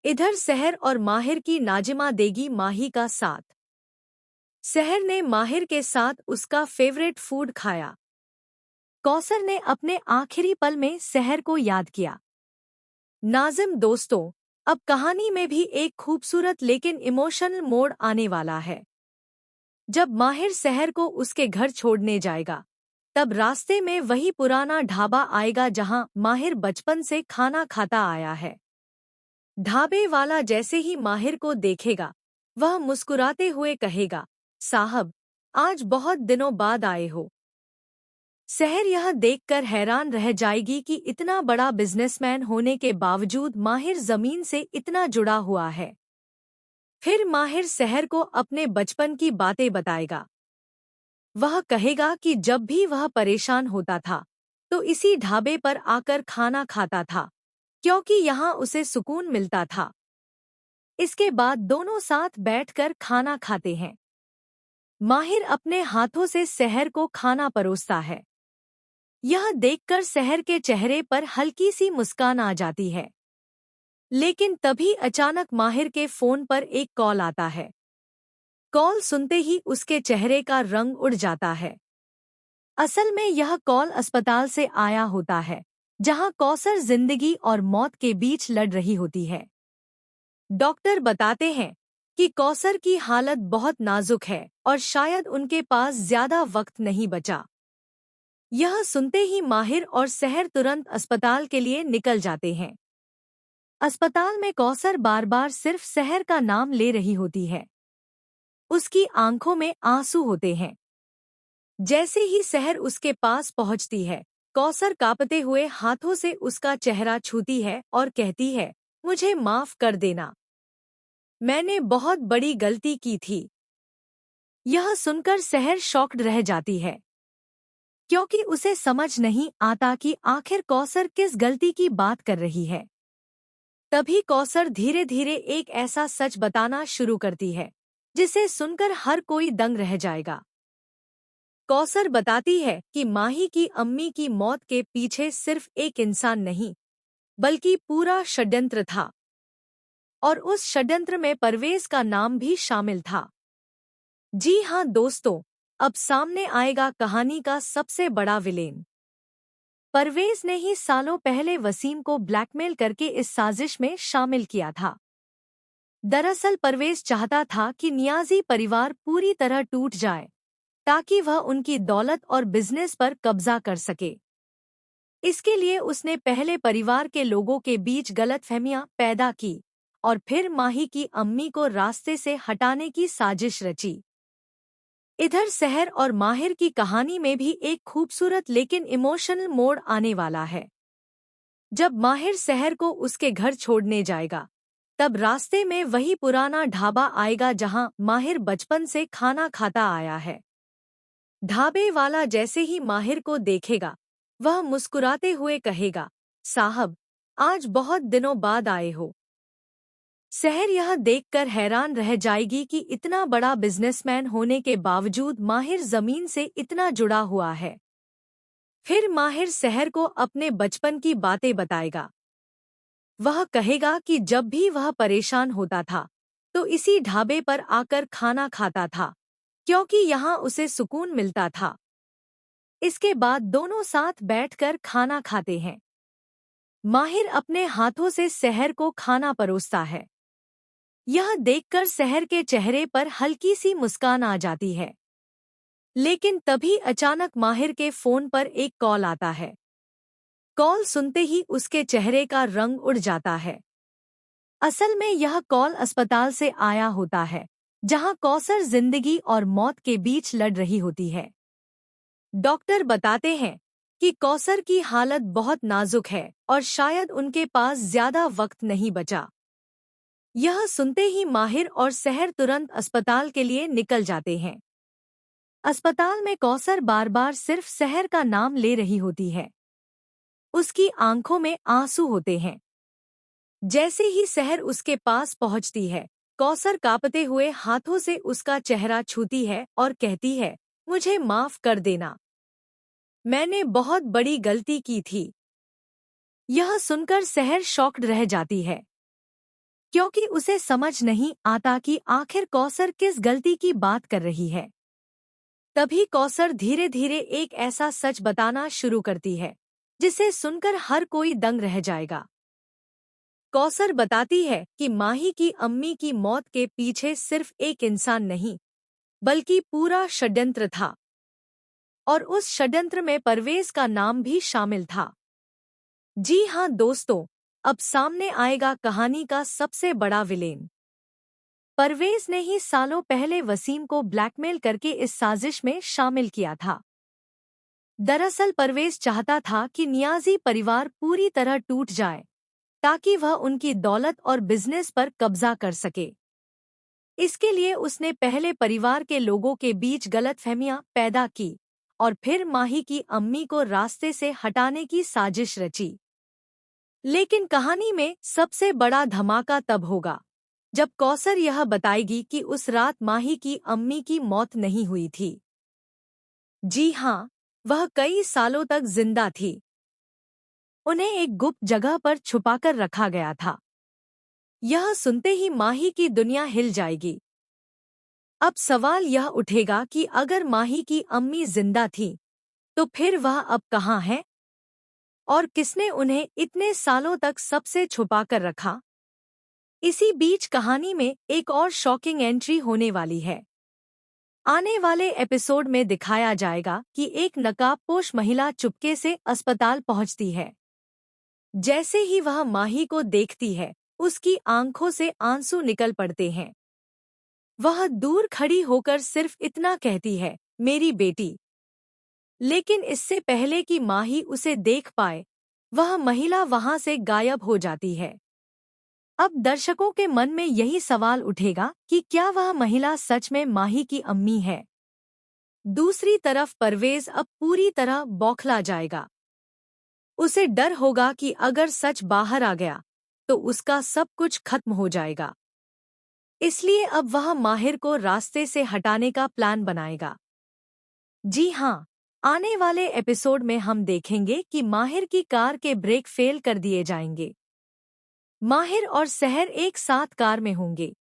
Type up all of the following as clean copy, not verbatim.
इधर सहर और माहिर की नाजिमा देगी माही का साथ। सहर ने माहिर के साथ उसका फेवरेट फूड खाया। कौसर ने अपने आखिरी पल में सहर को याद किया। नाज़िम दोस्तों, अब कहानी में भी एक खूबसूरत लेकिन इमोशनल मोड़ आने वाला है। जब माहिर सहर को उसके घर छोड़ने जाएगा, तब रास्ते में वही पुराना ढाबा आएगा जहां माहिर बचपन से खाना खाता आया है। ढाबे वाला जैसे ही माहिर को देखेगा, वह मुस्कुराते हुए कहेगा, साहब, आज बहुत दिनों बाद आए हो। सहर यह देखकर हैरान रह जाएगी कि इतना बड़ा बिजनेसमैन होने के बावजूद माहिर जमीन से इतना जुड़ा हुआ है। फिर माहिर सहर को अपने बचपन की बातें बताएगा। वह कहेगा कि जब भी वह परेशान होता था, तो इसी ढाबे पर आकर खाना खाता था, क्योंकि यहाँ उसे सुकून मिलता था। इसके बाद दोनों साथ बैठकर खाना खाते हैं। माहिर अपने हाथों से सहर को खाना परोसता है। यह देखकर सहर के चेहरे पर हल्की सी मुस्कान आ जाती है। लेकिन तभी अचानक माहिर के फोन पर एक कॉल आता है। कॉल सुनते ही उसके चेहरे का रंग उड़ जाता है। असल में यह कॉल अस्पताल से आया होता है, जहां कौसर जिंदगी और मौत के बीच लड़ रही होती है। डॉक्टर बताते हैं कि कौसर की हालत बहुत नाजुक है और शायद उनके पास ज्यादा वक्त नहीं बचा। यह सुनते ही माहिर और सहर तुरंत अस्पताल के लिए निकल जाते हैं। अस्पताल में कौसर बार बार सिर्फ सहर का नाम ले रही होती है। उसकी आंखों में आंसू होते हैं। जैसे ही सहर उसके पास पहुंचती है, कौसर कांपते हुए हाथों से उसका चेहरा छूती है और कहती है, मुझे माफ कर देना, मैंने बहुत बड़ी गलती की थी। यह सुनकर सहर शॉक्ड रह जाती है, क्योंकि उसे समझ नहीं आता कि आखिर कौसर किस गलती की बात कर रही है। तभी कौसर धीरे धीरे एक ऐसा सच बताना शुरू करती है, जिसे सुनकर हर कोई दंग रह जाएगा। कौसर बताती है कि माही की अम्मी की मौत के पीछे सिर्फ एक इंसान नहीं, बल्कि पूरा षड्यंत्र था। और उस षड्यंत्र में परवेज का नाम भी शामिल था। जी हाँ दोस्तों, अब सामने आएगा कहानी का सबसे बड़ा विलेन। परवेज ने ही सालों पहले वसीम को ब्लैकमेल करके इस साजिश में शामिल किया था। दरअसल परवेज चाहता था कि नियाजी परिवार पूरी तरह टूट जाए, ताकि वह उनकी दौलत और बिजनेस पर कब्जा कर सके। इसके लिए उसने पहले परिवार के लोगों के बीच गलतफहमियां पैदा की और फिर माही की अम्मी को रास्ते से हटाने की साजिश रची। इधर सहर और माहिर की कहानी में भी एक खूबसूरत लेकिन इमोशनल मोड़ आने वाला है। जब माहिर सहर को उसके घर छोड़ने जाएगा, तब रास्ते में वही पुराना ढाबा आएगा जहां माहिर बचपन से खाना खाता आया है। ढाबे वाला जैसे ही माहिर को देखेगा, वह मुस्कुराते हुए कहेगा, साहब, आज बहुत दिनों बाद आए हो। सहर यह देखकर हैरान रह जाएगी कि इतना बड़ा बिजनेसमैन होने के बावजूद माहिर जमीन से इतना जुड़ा हुआ है। फिर माहिर सहर को अपने बचपन की बातें बताएगा। वह कहेगा कि जब भी वह परेशान होता था, तो इसी ढाबे पर आकर खाना खाता था, क्योंकि यहाँ उसे सुकून मिलता था। इसके बाद दोनों साथ बैठकर खाना खाते हैं। माहिर अपने हाथों से सहर को खाना परोसता है। यह देखकर सहर के चेहरे पर हल्की सी मुस्कान आ जाती है। लेकिन तभी अचानक माहिर के फोन पर एक कॉल आता है। कॉल सुनते ही उसके चेहरे का रंग उड़ जाता है। असल में यह कॉल अस्पताल से आया होता है, जहां कौसर जिंदगी और मौत के बीच लड़ रही होती है। डॉक्टर बताते हैं कि कौसर की हालत बहुत नाजुक है और शायद उनके पास ज्यादा वक्त नहीं बचा। यह सुनते ही माहिर और सहर तुरंत अस्पताल के लिए निकल जाते हैं। अस्पताल में कौसर बार बार सिर्फ सहर का नाम ले रही होती है। उसकी आंखों में आंसू होते हैं। जैसे ही सहर उसके पास पहुंचती है, कौसर कांपते हुए हाथों से उसका चेहरा छूती है और कहती है, मुझे माफ कर देना, मैंने बहुत बड़ी गलती की थी। यह सुनकर सहर शॉक्ड रह जाती है। क्योंकि उसे समझ नहीं आता कि आखिर कौसर किस गलती की बात कर रही है। तभी कौसर धीरे धीरे एक ऐसा सच बताना शुरू करती है जिसे सुनकर हर कोई दंग रह जाएगा। कौसर बताती है कि माही की अम्मी की मौत के पीछे सिर्फ एक इंसान नहीं बल्कि पूरा षड्यंत्र था, और उस षड्यंत्र में परवेज का नाम भी शामिल था। जी हाँ दोस्तों, अब सामने आएगा कहानी का सबसे बड़ा विलेन। परवेज ने ही सालों पहले वसीम को ब्लैकमेल करके इस साजिश में शामिल किया था। दरअसल परवेज चाहता था कि नियाजी परिवार पूरी तरह टूट जाए ताकि वह उनकी दौलत और बिजनेस पर कब्जा कर सके। इसके लिए उसने पहले परिवार के लोगों के बीच गलतफहमियां पैदा की और फिर माही की अम्मी को रास्ते से हटाने की साजिश रची। लेकिन कहानी में सबसे बड़ा धमाका तब होगा जब कौसर यह बताएगी कि उस रात माही की अम्मी की मौत नहीं हुई थी। जी हाँ, वह कई सालों तक जिंदा थी। उन्हें एक गुप्त जगह पर छुपाकर रखा गया था। यह सुनते ही माही की दुनिया हिल जाएगी। अब सवाल यह उठेगा कि अगर माही की अम्मी जिंदा थी तो फिर वह अब कहाँ है और किसने उन्हें इतने सालों तक सबसे छुपाकर रखा। इसी बीच कहानी में एक और शॉकिंग एंट्री होने वाली है। आने वाले एपिसोड में दिखाया जाएगा कि एक नकाबपोश महिला चुपके से अस्पताल पहुंचती है। जैसे ही वह माही को देखती है, उसकी आंखों से आंसू निकल पड़ते हैं। वह दूर खड़ी होकर सिर्फ इतना कहती है, मेरी बेटी। लेकिन इससे पहले कि माही उसे देख पाए, वह महिला वहां से गायब हो जाती है। अब दर्शकों के मन में यही सवाल उठेगा कि क्या वह महिला सच में माही की अम्मी है। दूसरी तरफ परवेज अब पूरी तरह बौखला जाएगा। उसे डर होगा कि अगर सच बाहर आ गया तो उसका सब कुछ खत्म हो जाएगा। इसलिए अब वह माहिर को रास्ते से हटाने का प्लान बनाएगा। जी हाँ, आने वाले एपिसोड में हम देखेंगे कि माहिर की कार के ब्रेक फेल कर दिए जाएंगे। माहिर और सहर एक साथ कार में होंगे।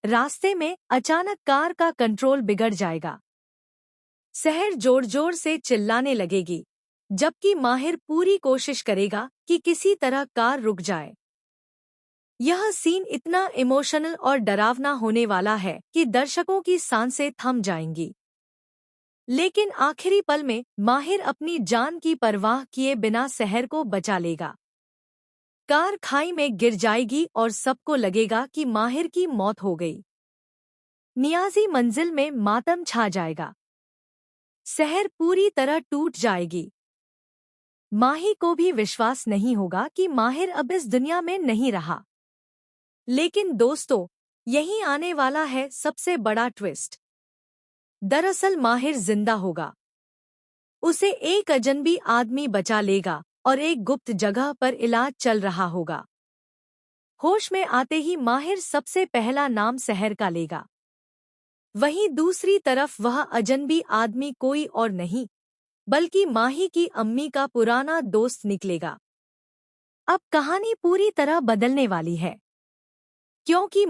रास्ते में अचानक कार का कंट्रोल बिगड़ जाएगा। सहर जोर जोर से चिल्लाने लगेगी, जबकि माहिर पूरी कोशिश करेगा कि किसी तरह कार रुक जाए। यह सीन इतना इमोशनल और डरावना होने वाला है कि दर्शकों की सांसें थम जाएंगी। लेकिन आखिरी पल में माहिर अपनी जान की परवाह किए बिना सहर को बचा लेगा। कार खाई में गिर जाएगी और सबको लगेगा कि माहिर की मौत हो गई। नियाजी मंजिल में मातम छा जाएगा। सहर पूरी तरह टूट जाएगी। माही को भी विश्वास नहीं होगा कि माहिर अब इस दुनिया में नहीं रहा। लेकिन दोस्तों, यही आने वाला है सबसे बड़ा ट्विस्ट। दरअसल माहिर जिंदा होगा। उसे एक अजनबी आदमी बचा लेगा और एक गुप्त जगह पर इलाज चल रहा होगा। होश में आते ही माहिर सबसे पहला नाम सहर का लेगा। वहीं दूसरी तरफ वह अजनबी आदमी कोई और नहीं बल्कि माही की अम्मी का पुराना दोस्त निकलेगा। अब कहानी पूरी तरह बदलने वाली है, क्योंकि